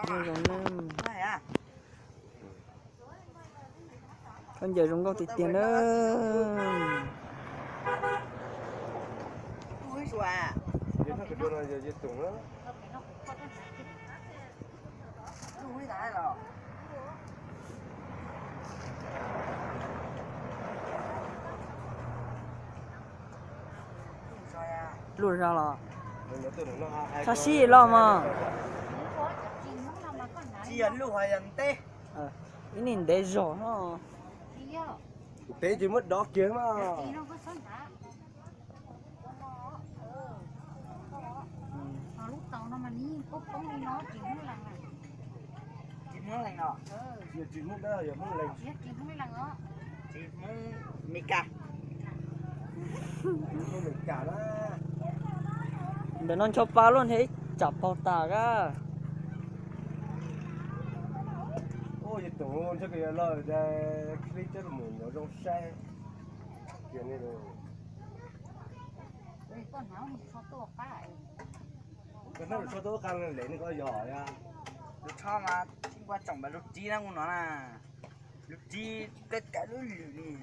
Rồi rồi nè. Này à. Con giờ rong câu thì tiền đó. Ui xòa. Giờ nó cái đồ này giờ tụng đó. Ui đã rồi. Lùi ra là. Nó tưởng nó ai. Sao xí lo mà. Chỉ ấn lũ hay ấn tê. Cái nhìn để rõ nó. Tế chỉ mất đó kiếm mà. Lúc tàu nó mà ní cốt không đi nó chỉ muốn lần này. Chỉ muốn lần nọ. Giờ chỉ mất đó giờ mất lần. Chỉ muốn lần đó. Chỉ muốn Mika. Không được cả đó. Để nó cho ba luôn thế. Chọc bao tà ra. Ôi giờ tụng chắc cái lo ra clip chắc là nó trong xe. Kiểu này rồi. Con nào thì cho tôi cái. Cái nó cho tôi khăn lấy nó có giỏ ra. Lúc cho mà quan trọng là lúc chi nó cũng nói là lúc chi tất cả lúc lử đi.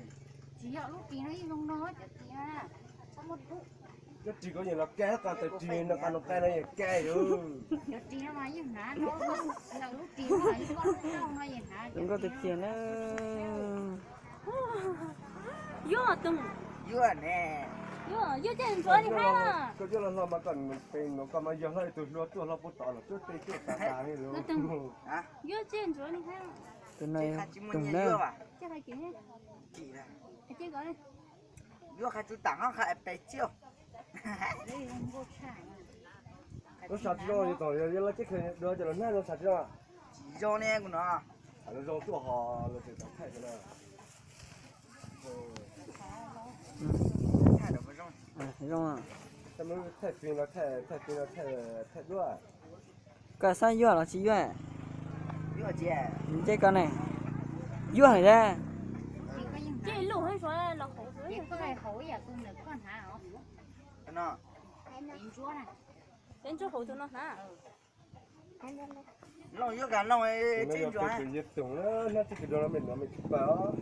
Chỉ ở lúc tí nó đi không nói cho tí à. Sao một phút. Cái chỉ có gì nó ké còn tại chỉ nó còn nó cái này ké rồi. Cho tí nó nói như hả nó là lúc tí nó nói con không nói gì hả. Rong câu thì tiền đó. Yo tung. Vừa nè. Yo trên chỗ đi ha. Cái chỗ là mà còn mình nó còn mà giờ hơi tụt lúa tụt nó bút tỏ là chút tê chút tà này rồi. Hả? Yo trên chỗ đi ha. Từ này Chỉ muốn từng nhìn đó. vừa à? Chắc là kiểu Chỉ là chứ gọi đi. vừa khai chú tặng không khai bé chiêu. Đây không có trả. Nó sạch rồi thì tỏi giờ nó chết rồi đưa cho nó sạch rồi. Chỉ do nè của nó. Nó rong chỗ họ là chỉ tao thay cái này. Thay được với rong. Thấy không à? Sao mới thay pin nó thay đuôi. Cái sao dưa là chỉ dưa. Vừa chị à. Cái con này. Dưa này ra. Chỉ có những Chứ lũ hay rồi là khổ chỉ có cái khối à con này con hả hả. Nó. Đến chúa này. đến chỗ khổ tụi nó hả? Lòng vừa cả lòng ấy Nó trên chỗ cái gì tụng nó chỉ cái đó mình bảo.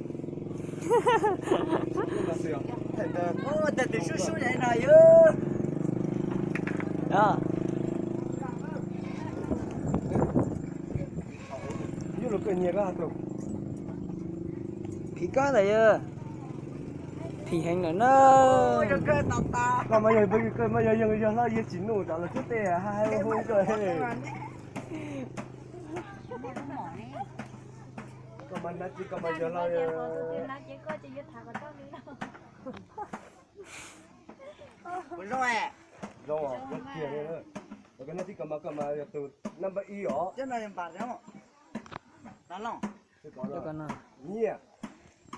Nó sửa. Thành ra ô thật tự su su này này ư Đó. như là cái gì đó tụng. Thì có này thì hành là nó. ôi nó cơ tao ta Mà bây giờ nó gì chỉ nụ đó là chút tê hai hôm rồi. Còn mình chỉ còn bây giờ nó chỉ có chỉ biết thằng con đi đâu. ôi rồi rồi cái kia này nữa. Cái nó chỉ cầm mà từ năm bảy y ó. chứ này bạn không đó lòng Cái Cái con nào? nhia.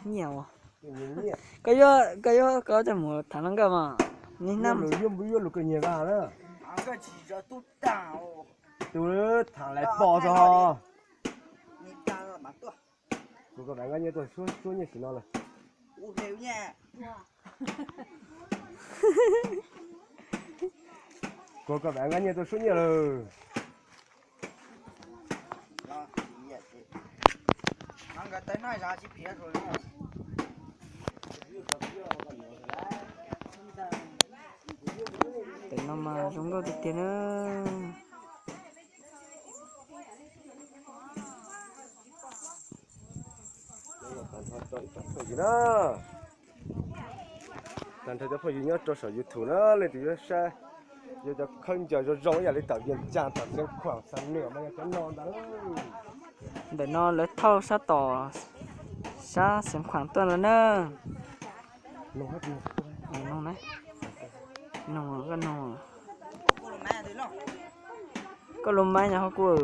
Nhiều à? Nhia. Cái có cho một thằng lăng cơ mà. Nên năm. Lũ yếm bây giờ lũ cái nhia ra nữa. ăn cái chỉ cho tút tao Từ thằng lại bỏ cho. nhìn ta là bắt tôi Cô các bạn nghe tôi số như thế nào là. u đều nha Cô các bạn nghe tôi số như là. đó vậy chị ăn cái tới nói ra chỉ phía rồi đúng không Để nó mà chúng tôi thực tiền nữa. Phải gì đó. Thành thời phải gì nhớ cho sở YouTube nó lên thì sẽ giờ cho không chờ cho rong nhà lấy tạo diện trang tập xem khoảng sáng nửa mà cái non đó. Để nó lấy thau sát tỏ. Sát xem khoảng tuần rồi nữa. Nó hết rồi. Nông đấy. Nông cái nông. cô là mẹ đấy nó Có lùm mai nhà họ của.